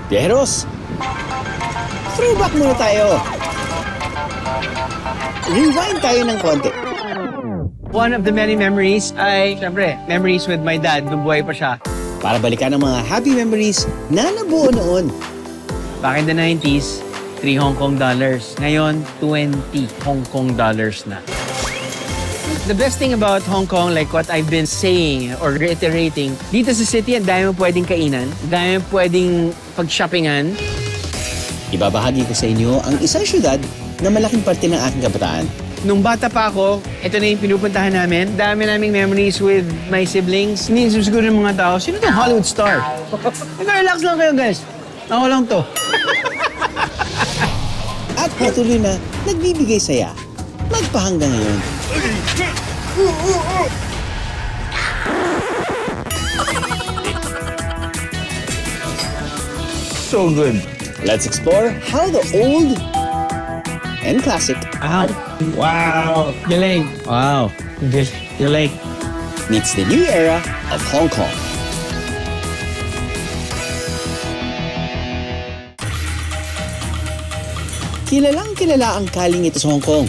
Viajeros, throwback muna tayo. Rewind tayo ng konti. One of the many memories ay, syempre, memories with my dad nung buhay pa siya. Para balikan ang mga happy memories na nabuo noon. Back in the 90s, 3 Hong Kong dollars. Ngayon, 20 Hong Kong dollars na. The best thing about Hong Kong, like what I've been saying or reiterating, dito sa city, ang dami mo pwedeng kainan, ang dami mo pwedeng pag-shoppingan. Ibabahagi ko sa inyo ang isang syudad na malaking parte ng aking kabataan. Nung bata pa ako, ito na yung pinupuntahan namin. Dami naming memories with my siblings. Hindi siguro ng mga tao, sino itong Hollywood star? Relax lang kayo, guys. Ako lang to. At patuloy na nagbibigay saya. Magpahanggang ngayon. So good. Let's explore how the old and classic Wow. Galing. Wow. Galing. meets the new era of Hong Kong. Kilalang kilala ang kaling ito sa Hong Kong.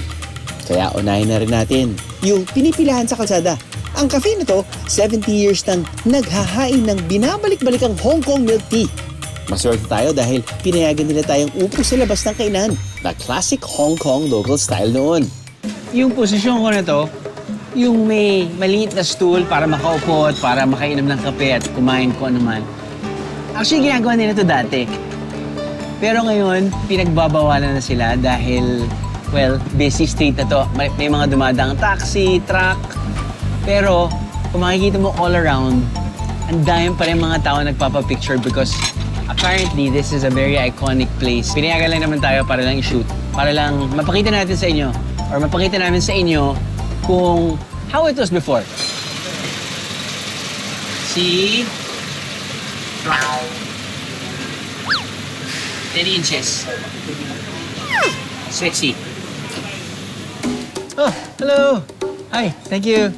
Kaya unahin na rin natin yung pinipilahan sa kalsada. Ang cafe na to, 70 years nang naghahain ng binabalik-balikang Hong Kong milk tea. Maswerte tayo dahil pinayagan nila tayong upo sa labas ng kainan. The classic Hong Kong local style noon. Yung posisyon ko na to, yung may maliit na stool para makaupo at para makainom ng kape at kumain ko anuman. Actually, ginagawa nila to dati. Pero ngayon, pinagbabawalan na sila dahil, well, busy street na to. May mga dumadang taxi, truck. Pero, kung makikita mo all around, ang dami pa rin mga tao nagpapapicture because apparently, this is a very iconic place. Pinayagan lang naman tayo para lang i-shoot. Para lang mapakita natin sa inyo or mapakita namin sa inyo kung how it was before. See? 10 inches. Sexy. Oh, hello. Hi, thank you.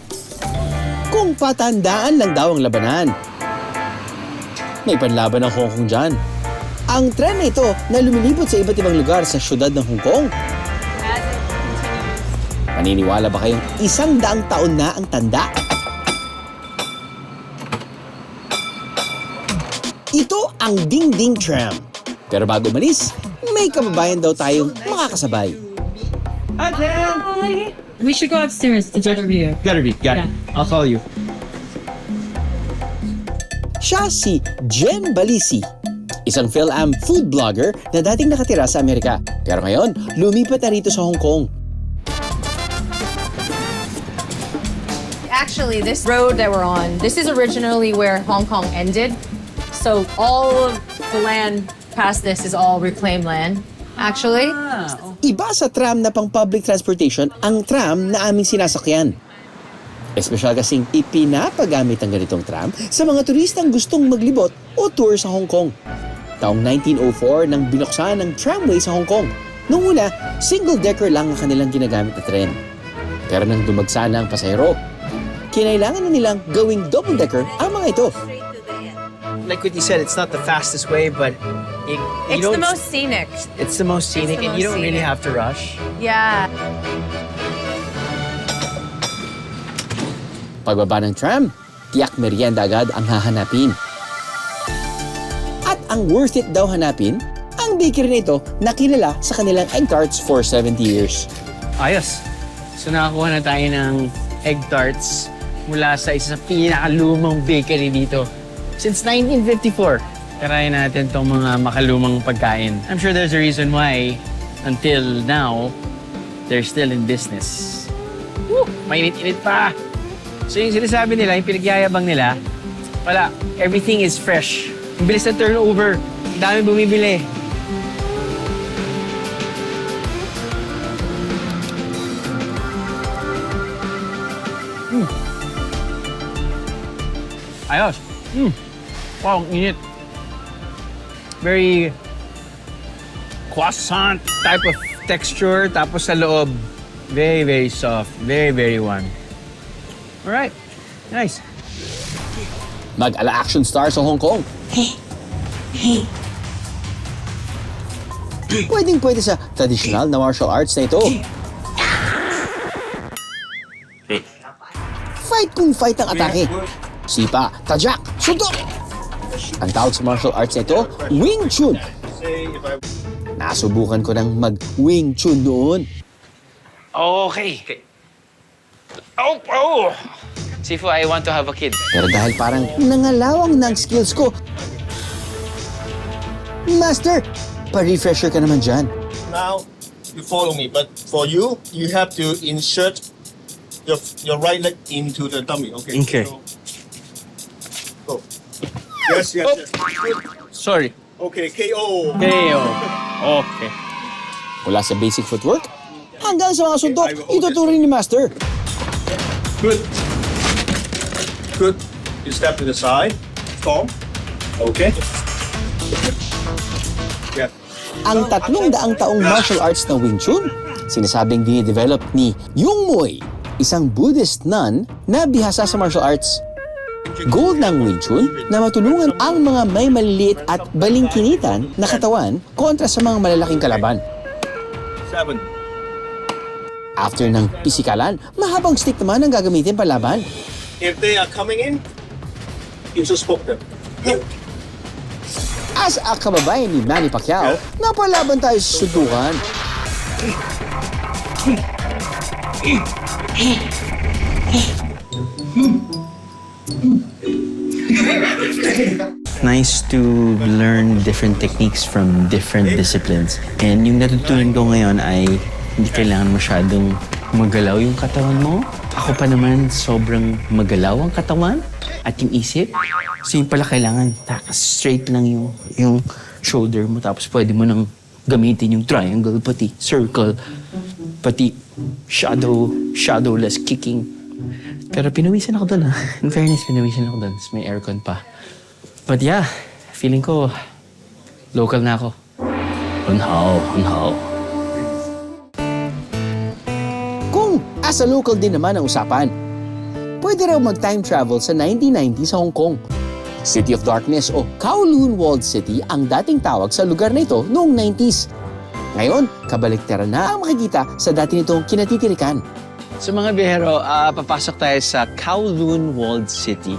Kung patandaan lang daw ang labanan. May panlaban ng Hong Kong dyan. Ang trend na ito na lumilipot sa iba't ibang lugar sa syudad ng Hong Kong. Maniniwala ba kayong 100 taon na ang tanda? Ito ang Ding Ding Tram. Pero bago umalis, may kababayan daw tayong makakasabay. Hi, Pam. Hi. We should go upstairs to get a view. Gotta be. Got it. I'll call you. Siya si Jen Balisi, isang PhilAm food blogger na dating nakatira sa Amerika. Pero ngayon, lumipat na rito sa Hong Kong. Actually, this road that we're on, this is originally where Hong Kong ended. So all of the land past this is all reclaimed land, actually. Iba sa tram na pang public transportation ang tram na aming sinasakyan. Espesyal kasing ipinapagamit ang ganitong tram sa mga turistang gustong maglibot o tour sa Hong Kong. Taong 1904 nang binuksan ang tramway sa Hong Kong. Noong una, single-decker lang ang kanilang ginagamit na tren. Pero nang dumagsa na ang pasahero, kinailangan na nilang gawing double-decker ang mga ito. Like what you said, it's not the fastest way, but you It's don't. the most scenic. It's the most scenic, the and you most don't really scenic. have to rush. Yeah. Pagbaba ng tram, tiyak merienda agad ang hahanapin. At ang worth it daw hanapin, ang bakery na ito na kilala sa kanilang egg tarts for 70 years. Ayos. So nakakuha na tayo ng egg tarts mula sa isa sa pinakalumang bakery dito. Since 1954, tarayan natin tong mga makalumang pagkain. I'm sure there's a reason why, until now, they're still in business. Woo! Mainit-init pa! So yung sinasabi nila, yung pinagyayabang nila, wala, everything is fresh. Ang bilis na turnover, ang dami bumibili. Ayos. Wow, ang init. Very croissant type of texture. Tapos sa loob, very, very soft. Very, very warm. Alright. Nice. Mag-ala action star sa Hong Kong. pwedeng-pwede sa traditional na martial arts na ito. Fight kung fight ang atake. Sipa, tajak, suntok! Ang tawag sa martial arts na ito, Wing Chun. Nasubukan ko ng mag-Wing Chun noon. Okay. Oh! Sifu, I want to have a kid. Pero dahil parang nangalawang na ang skills ko, Master, pa-refresher ka naman dyan. Now, you follow me, but for you, you have to insert your right leg into the dummy, okay? Okay. So, go. Yes, yes, yes. Good. Sorry. Okay, KO. KO. Okay. Mula sa basic footwork, hanggang sa mga suntok, ituturo ni Master. Good. Good. You step to the side. Form. Okay. Yeah. Ang 300 taong martial arts na Wing Chun, sinasabing dinidevelop ni Yung Moy, isang Buddhist nun na bihasa sa martial arts. Goal ng Wing Chun na matulungan ang mga may maliliit at balingkinitan na katawan kontra sa mga malalaking kalaban. 7. After ng pisikalan, mahabang stick naman ang gagamitin palaban. If they are coming in, you just poke them. As a kababayan ni Manny Pacquiao, napalaban tayo sa suntukan. Nice to learn different techniques from different disciplines. And yung natutunan ko ngayon ay hindi kailangan masyadong magalaw yung katawan mo. Ako pa naman sobrang magalaw ang katawan at yung isip. So yung pala kailangan straight lang yung shoulder mo, tapos pwede mo nang gamitin yung triangle, pati circle, pati shadowless kicking. Pero pinawisan ako doon, ha. In fairness, pinawisan ako doon. May aircon pa. But yeah, feeling ko local na ako. Unhaw. Kung as a local din naman ang usapan, pwede raw mag-time travel sa 1990 sa Hong Kong. City of Darkness o Kowloon Walled City ang dating tawag sa lugar na ito noong 90s. Ngayon, kabaliktaran na ang makikita sa dati nitong kinatitirikan. So mga biyahero, papasok tayo sa Kowloon Walled City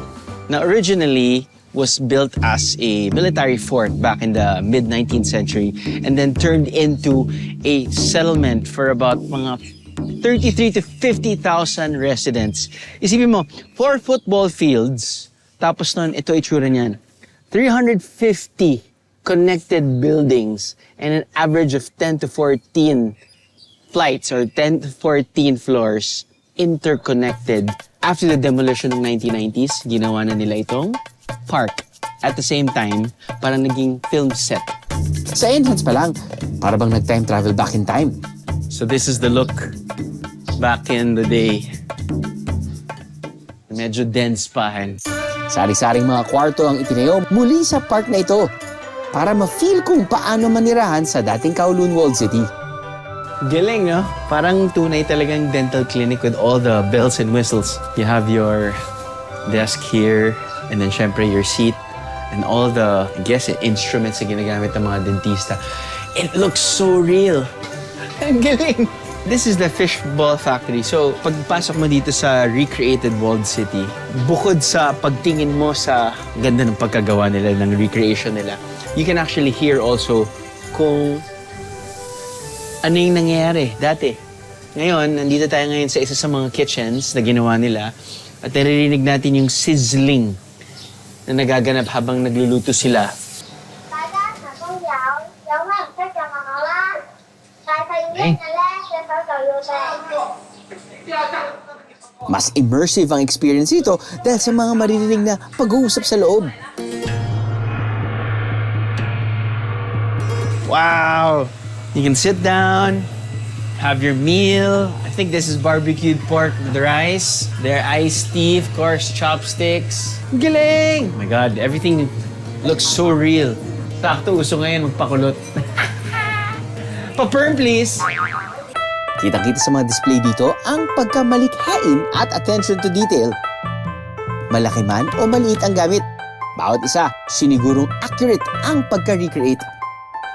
na originally was built as a military fort back in the mid-19th century and then turned into a settlement for about mga 33 to 50,000 residents. Isipin mo, 4 football fields, tapos nun, ito itsura niyan. 350 connected buildings and an average of 10 to 14 flights or 10 to 14 floors interconnected. After the demolition ng 1990s, ginawa na nila itong park. At the same time, parang naging film set. Sa entrance pa lang, para bang nag-time travel back in time. So this is the look back in the day. Medyo dense pa. Sari-saring mga kwarto ang itinayo muli sa park na ito para ma-feel kung paano manirahan sa dating Kowloon Walled City. Galing, no? Parang tunay talagang dental clinic with all the bells and whistles. You have your desk here, and then syempre your seat, and all the, I guess, instruments na ginagamit ng mga dentista. It looks so real. Ang galing! This is the fishball factory. So, pagpasok mo dito sa recreated walled city, bukod sa pagtingin mo sa ganda ng pagkagawa nila, ng recreation nila, you can actually hear also kung ano yung nangyayari dati. Ngayon, nandito tayo ngayon sa isa sa mga kitchens na ginawa nila at naririnig natin yung sizzling na nagaganap habang nagluluto sila. Mas immersive ang experience ito dahil sa mga maririnig na pag-uusap sa loob. Wow! You can sit down, have your meal. I think this is barbecued pork with rice. Their iced tea, of course, chopsticks. Galing! Oh my God, everything looks so real. Sakto, uso ngayon magpakulot. Pa-perm, please! Kitang-kita sa mga display dito ang pagkamalikhain at attention to detail. Malaki man o maliit ang gamit, bawat isa sinigurong accurate ang pagka-recreate.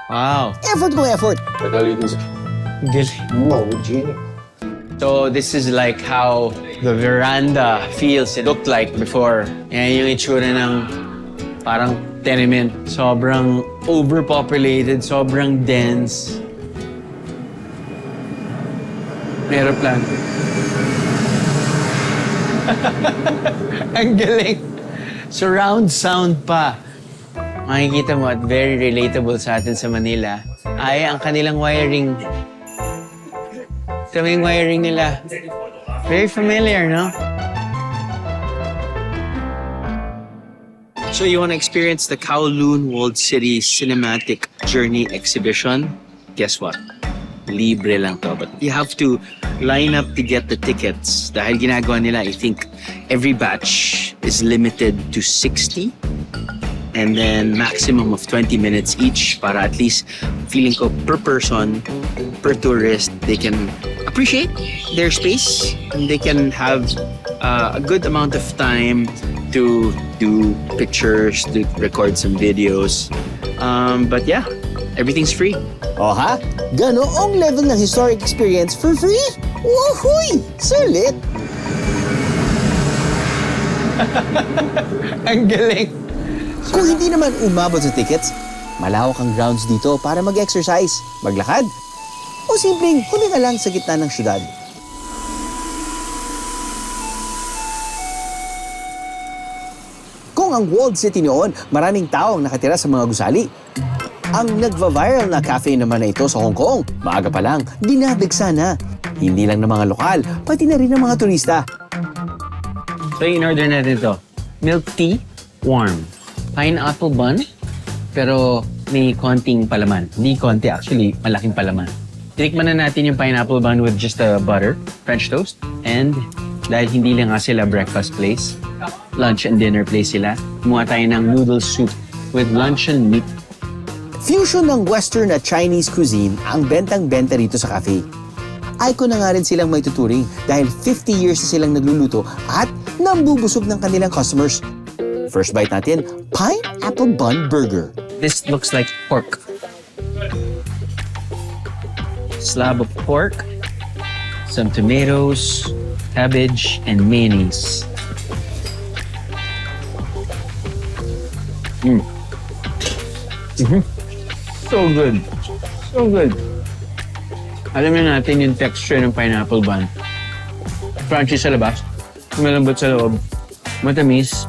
Wow. Effort kung effort. Galing. So this is like how the veranda feels. It looked like before. Yan yung itsura ng parang tenement. Sobrang overpopulated, sobrang dense. May aeroplano. Ang galing. Surround sound pa. Makikita mo at very relatable sa atin sa Manila ay ang kanilang wiring. Ito yung wiring nila. Very familiar, no? So you want to experience the Kowloon Walled City Cinematic Journey Exhibition? Guess what? Libre lang to. But you have to line up to get the tickets. Dahil ginagawa nila, I think, every batch is limited to 60. And then maximum of 20 minutes each para at least feeling ko per person, per tourist, they can appreciate their space and they can have a good amount of time to do pictures, to record some videos. But yeah, everything's free. O ha? Ganoong level ng historic experience for free? Woohooy! Sulit! Ang galing! Kung hindi naman umabot sa tickets, malawak ang grounds dito para mag-exercise, maglakad, o simpleng huminga lang sa gitna ng syudad. Kung ang walled city noon, maraming taong nakatira sa mga gusali. Ang nagva-viral na cafe naman na ito sa Hong Kong, maaga pa lang, dinadagsa na. Hindi lang ng mga lokal, pati na rin ng mga turista. So in-order natin ito. Milk tea, warm. Pineapple bun, pero may konting palaman. Hindi konti, actually, malaking palaman. Tinikman na natin yung pineapple bun with just butter, French toast, and dahil hindi lang nga sila breakfast place, lunch and dinner place sila, kumuha tayo ng noodle soup with luncheon meat. Fusion ng Western at Chinese cuisine ang bentang-benta rito sa cafe. Icon na nga rin silang may tuturing dahil 50 years na silang nagluluto at nambubusog ng kanilang customers. First bite natin, pineapple bun burger. This looks like pork. Slab of pork, some tomatoes, cabbage, and mayonnaise. So good. So good. Alamin natin yung texture ng pineapple bun. Crunchy sa labas, malambot sa loob, matamis,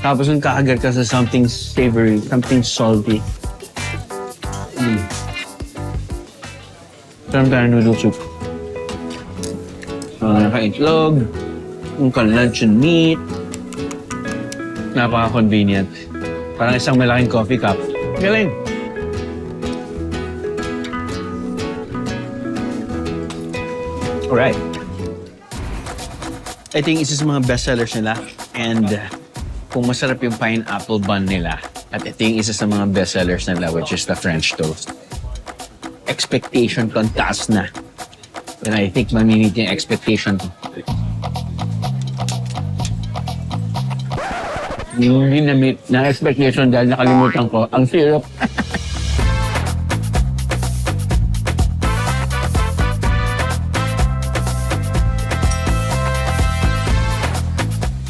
tapos nung kakagat ka sa something savory, something salty. Sarap tayo noodle soup. Naka-itlog, yung luncheon meat. Napaka-convenient. Parang isang malaking coffee cup. Galing! Alright. I think isa sa mga bestsellers nila and kung masarap yung pineapple bun nila at ito yung isa sa mga bestsellers nila which is the French toast. Expectation ko ang taas na. And I think mamimit yung expectation ko. Hindi na-meet na expectation dahil nakalimutan ko ang syrup.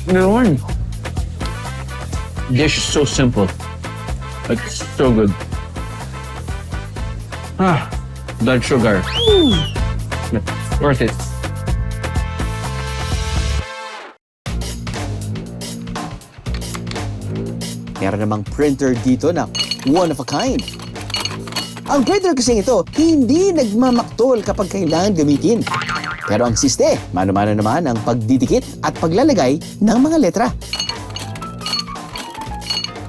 Noon. Dish is so simple. But so good. Blood sugar. But worth it. Meron namang printer dito na one of a kind. Ang printer kasing ito, hindi nagmamaktol kapag kailangan gamitin. Pero ang siste, mano-mano naman ang pagdidikit at paglalagay ng mga letra.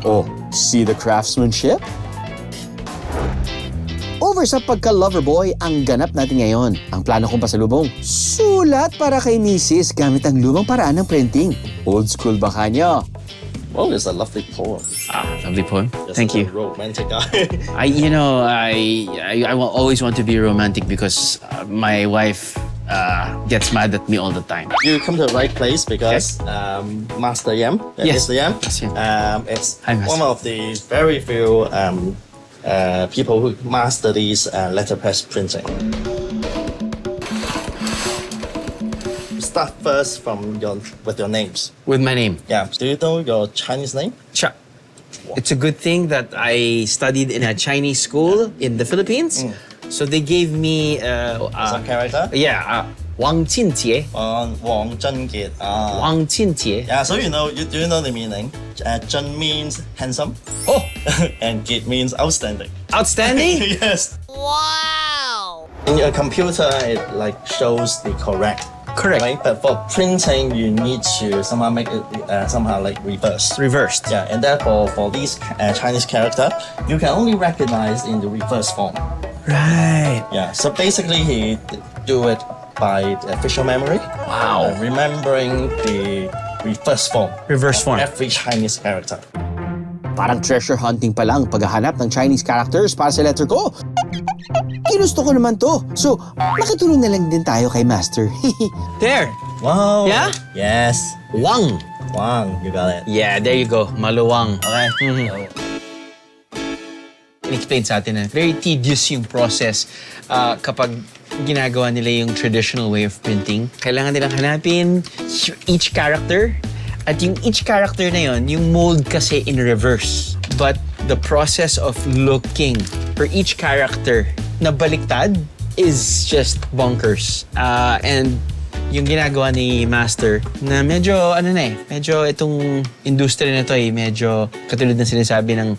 Oh, see the craftsmanship? Over sa pagka-loverboy ang ganap natin ngayon. Ang plano kong pasalubong, sulat para kay Mrs. gamit ang lumang paraan ng printing. Old school ba kanyo? Well, it's a lovely poem. Lovely poem. Just Thank a you. romantic guy. I will always want to be romantic because my wife gets mad at me all the time. You come to the right place because Master Yam, Yes. Mr. Yam, Yes, it's Hi, Master. one of the very few people who master these letterpress printing. Start first with your names. With my name. Yeah. Do you know your Chinese name? Cha. It's a good thing that I studied in a Chinese school in the Philippines. So they gave me Some character? Wang Jinjie. Wang Zhenjie. Wang Jinjie. Yeah, so do you know the meaning? Zhen means handsome. Oh, And Jie means outstanding. outstanding. Yes. Wow. In your computer, it like shows the correct. Correct. Right? But for printing, you need to somehow make it somehow like reverse. Reversed. Yeah, and therefore for these Chinese character, you can only recognize in the reverse form. Right. Yeah, so basically he do it by the official memory. Wow. Remembering the reverse form. Reverse form. Every Chinese character. Parang treasure hunting pa lang paghahanap ng Chinese characters para sa letter ko. Ginusto ko naman to. So, makitulong na lang din tayo kay Master. There. Wow. Yeah? Yes. Wang. Wang, you got it. Yeah, there you go. Maluwang. Okay. In-explain sa atin na very tedious yung process kapag ginagawa nila yung traditional way of printing. Kailangan nilang hanapin each character. At yung each character na yon, yung mold kasi in reverse. But the process of looking for each character na baliktad is just bonkers. And yung ginagawa ni Master na medyo, medyo itong industry na to ay medyo katulad ng sinasabi ng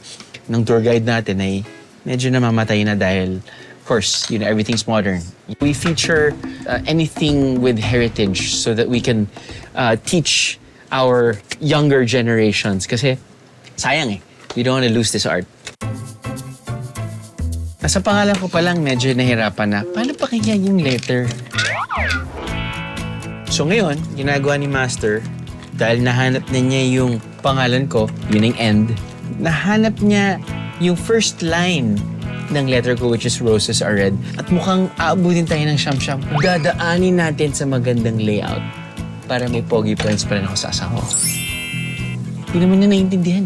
tour guide natin ay medyo namamatay na dahil of course, everything's modern. We feature anything with heritage so that we can teach our younger generations kasi sayang we don't want to lose this art. Nasa pangalan ko pa lang medyo nahirapan na paano pa kaya yung letter? So ngayon, ginagawa ni Master dahil nahanap na niya yung pangalan ko, yun yung end, nahanap niya yung first line ng letter ko which is roses are red at mukhang aabutin tayo ng siyam-siyam. Dadaanin natin sa magandang layout para may pogi points pa rin ako sa asawa. Hindi naman niya naiintindihan.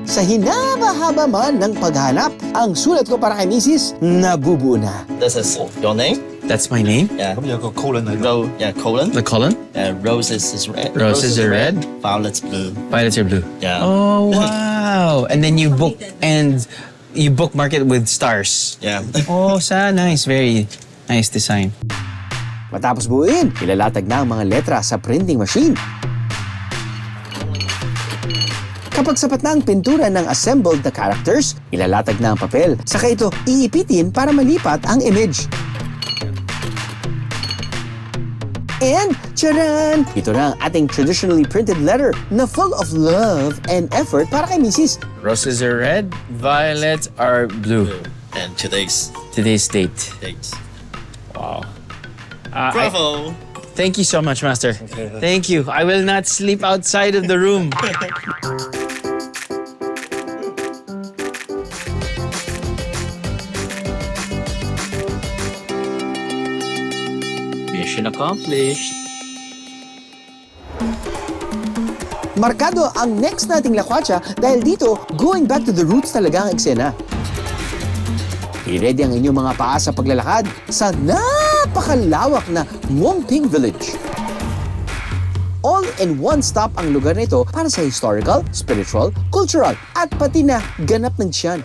Sa hinaba-haba man ng paghanap, ang sulat ko para kay Mrs. nabubuo na. This is your name. That's my name. Yeah. colon. Colon. The colon. Roses is red. Roses are red. Violets blue. Violets are blue. Yeah. Oh, wow. And then you bookmark it with stars. Yeah. Oh, nice. Very nice design. Matapos buuin, ilalatag na ang mga letra sa printing machine. Kapag sapat na ang pintura ng assembled na characters, ilalatag na ang papel. Saka ito iipitin para malipat ang image. And, tcharan! Ito na ang ating traditionally printed letter na full of love and effort para kay Mrs. Roses are red, violets are blue. And today's date. date. Wow. Bravo. Thank you so much, Master. Thank you. I will not sleep outside of the room. Mission accomplished. Markado ang next nating lakwatsa dahil dito, going back to the roots talaga ang eksena. I-ready ang inyong mga paa sa paglalakad sa napakalawak na Ngongping Village. All in one stop ang lugar nito para sa historical, spiritual, cultural, at pati na ganap ng tiyan.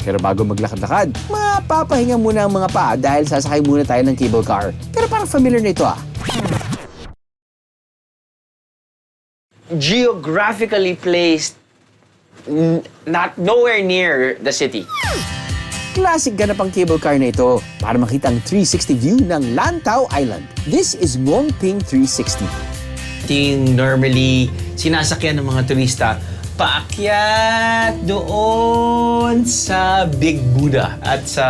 Pero bago maglakad-lakad, mapapahinga muna ang mga paa dahil sasakay muna tayo ng cable car. Pero parang familiar na ito Geographically placed not nowhere near the city. Classic ganap ang cable car na ito para makita ang 360 view ng Lantau Island. This is Ngongping 360. Yung normally sinasakyan ng mga turista paakyat doon sa Big Buddha at sa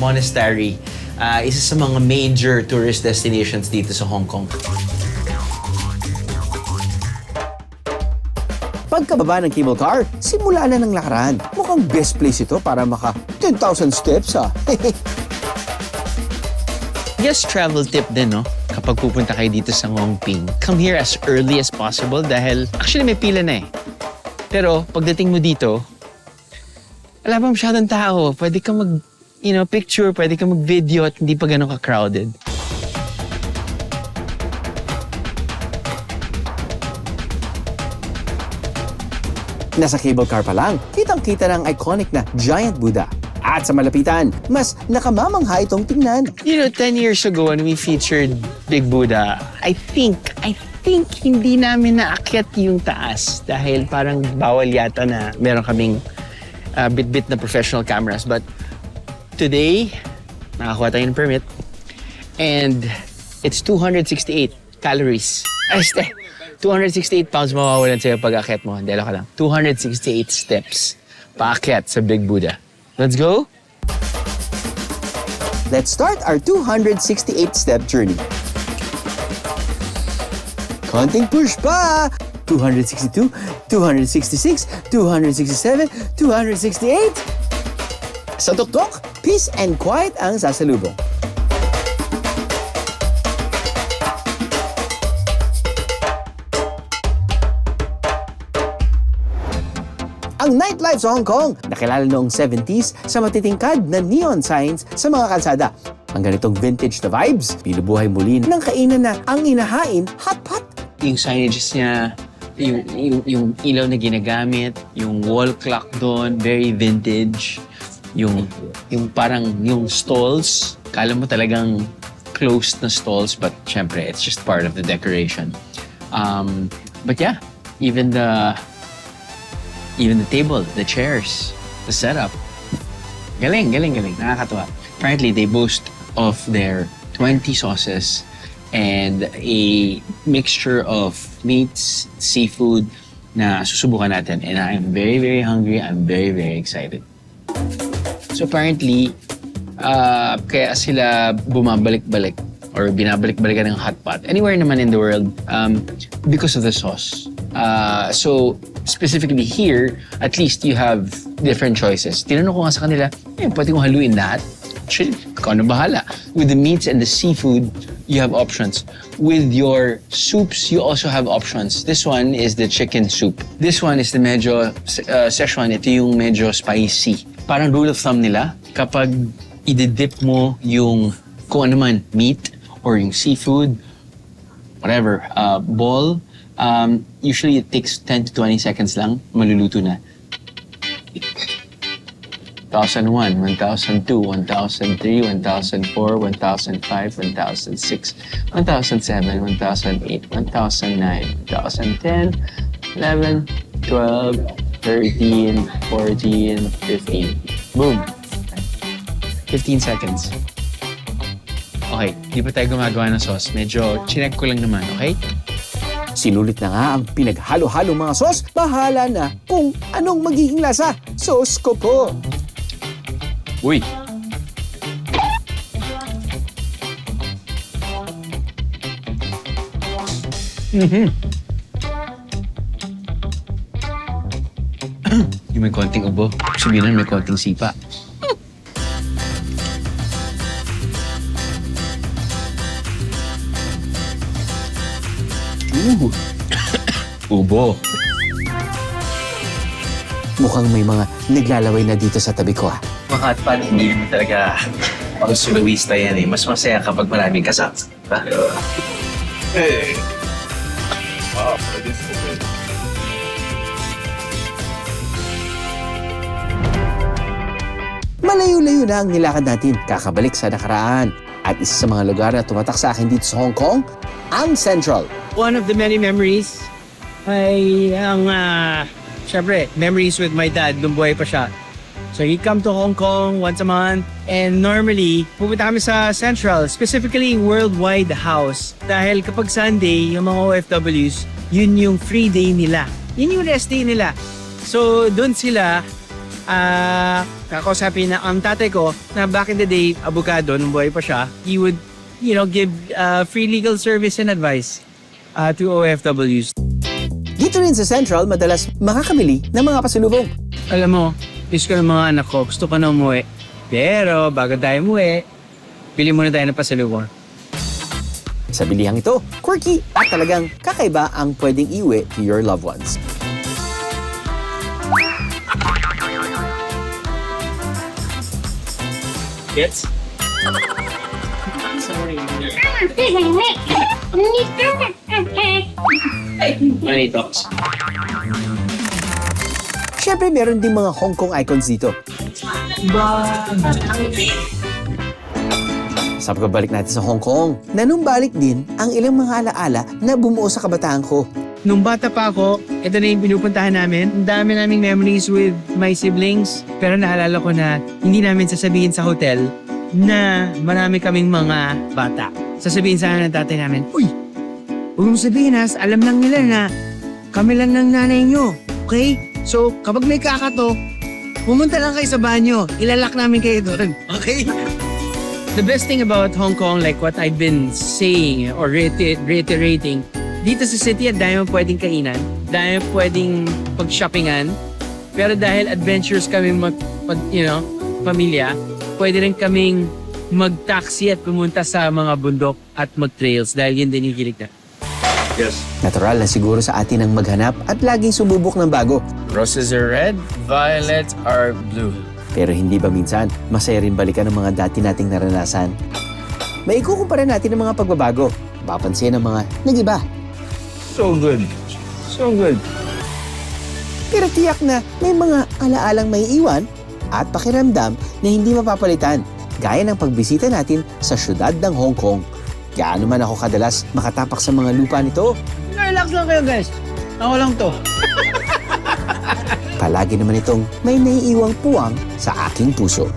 monastery. Isa sa mga major tourist destinations dito sa Hong Kong. Pagkababa ng cable car, simula na ng lakaran. Mukhang best place ito para maka 10,000 steps Yes, travel tip din, no? Kapag pupunta kayo dito sa Ngongping, come here as early as possible dahil actually may pila na Pero pagdating mo dito, wala pa masyadong tao. Pwede ka picture, pwede ka mag-video at hindi pa ganun ka-crowded. Nasa cable car pa lang, kitang-kita ng iconic na Giant Buddha. At sa malapitan, mas nakamamangha itong tingnan. 10 years ago when we featured Big Buddha, I think hindi namin naakyat yung taas dahil parang bawal yata na meron kaming bit-bit na professional cameras. But today, nakakuha tayo ng permit and it's 268 calories. 268 pounds mawawalan sa'yo pag akyat mo. Hindi, ka lang. 268 steps paakyat sa Big Buddha. Let's go! Let's start our 268-step journey. Konting push pa! 262, 266, 267, 268. Sa tuktok, peace and quiet ang sasalubong. Ang nightlife sa Hong Kong, nakilala noong 70s sa matitingkad na neon signs sa mga kalsada. Ang ganitong vintage na vibes, binubuhay muli ng kainan na ang inahain hot-pot. Yung signages niya, yung ilaw na ginagamit, yung wall clock doon, very vintage. Yung parang yung stalls, kala mo talagang closed na stalls, but syempre, it's just part of the decoration. But yeah, even the table, the chairs, the setup. Galing. Nakakatuwa. Apparently, they boast of their 20 sauces and a mixture of meats, seafood na susubukan natin. And I'm very, very hungry. I'm very, very excited. So apparently, kaya sila bumabalik-balik or binabalik-balikan ng hot pot anywhere naman in the world because of the sauce. So specifically here, at least you have different choices. Tinanong ko nga sa kanila, pwede kong haluin lahat. Actually, ikaw na bahala. With the meats and the seafood, you have options. With your soups, you also have options. This one is the chicken soup. This one is the medyo Szechuan. Ito yung medyo spicy. Parang rule of thumb nila, kapag ididip mo yung kung ano man, meat or yung seafood, whatever, ball, usually it takes 10 to 20 seconds lang, maluluto na. 1001, 1002, 1003, 1004, 1005, 1006, 1007, 1008, 1009, 1010, 11, 12, 13, 14, 15. Boom! 15 seconds. Okay, di pa tayo gumagawa ng sauce. Medyo chinek ko lang naman, okay? Sinulit na nga ang pinaghalo-halo mga sauce, bahala na kung anong magiging lasa. Sauce ko po! Uy! Yung may konting ubo. Sabihin na may konting sipa. Ubo. Mukhang may mga naglalaway na dito sa tabi ko ah. Mga hotpot, hindi naman talaga pang soloista yan eh. Mas masaya kapag maraming kasama. Hey. Wow, this is good. Malayo-layo na ang nilakad natin kakabalik sa nakaraan. At isa sa mga lugar na tumatak sa akin dito sa Hong Kong, ang Central. One of the many memories ay ang, syempre, memories with my dad nung buhay pa siya. So he'd come to Hong Kong once a month and normally pupunta kami sa Central, specifically Worldwide House. Dahil kapag Sunday, yung mga OFWs, yun yung free day nila. Yun yung rest day nila. So doon sila, kakausapin na ang tatay ko na back in the day, abogado, nung buhay pa siya, he would, give free legal service and advice to OFWs. Dito rin sa Central, madalas makakabili ng mga pasalubong. Alam mo, miss ko ng mga anak ko, gusto ko na umuwi. Pero bago tayo umuwi, bili muna tayo ng pasalubong. Sa bilihang ito, quirky at talagang kakaiba ang pwedeng iuwi to your loved ones. Yes. Money talks. Siyempre, meron din mga Hong Kong icons dito. Sa pagbabalik natin sa Hong Kong, nanumbalik din ang ilang mga alaala na bumuo sa kabataan ko. Nung bata pa ako, ito na yung pinupuntahan namin. Ang dami naming memories with my siblings. Pero naalala ko na hindi namin sasabihin sa hotel na marami kaming mga bata. Sasabihin sana ng tatay namin, "Uy, huwag mong sabihin ha, alam lang nila na kami lang ng nanay nyo. Okay? So, kapag may kakato, pumunta lang kayo sa banyo. Ilalak namin kayo doon. Okay?" The best thing about Hong Kong, like what I've been saying or reiterating, dito sa city at dahil mo pwedeng kainan, dahil pwedeng pag-shoppingan, pero dahil adventurous kami pamilya, pwede rin kaming mag-taxi at pumunta sa mga bundok at mag-trails dahil yun din yung hilig na. Yes. Natural na siguro sa atin ang maghanap at laging sumubok ng bago. Roses are red, violets are blue. Pero hindi ba minsan, masaya rin balikan ang mga dati nating naranasan? May ikukumpara natin ang mga pagbabago. Papansin ang mga nag-iba. So good. So good. Pero tiyak na may mga alaalang may iwan at pakiramdam na hindi mapapalitan. Gaya ng pagbisita natin sa syudad ng Hong Kong. Gaano man ako kadalas makatapak sa mga lupa nito, Relax lang kayo guys. Ako lang to. palagi naman itong may naiiwang puwang sa aking puso.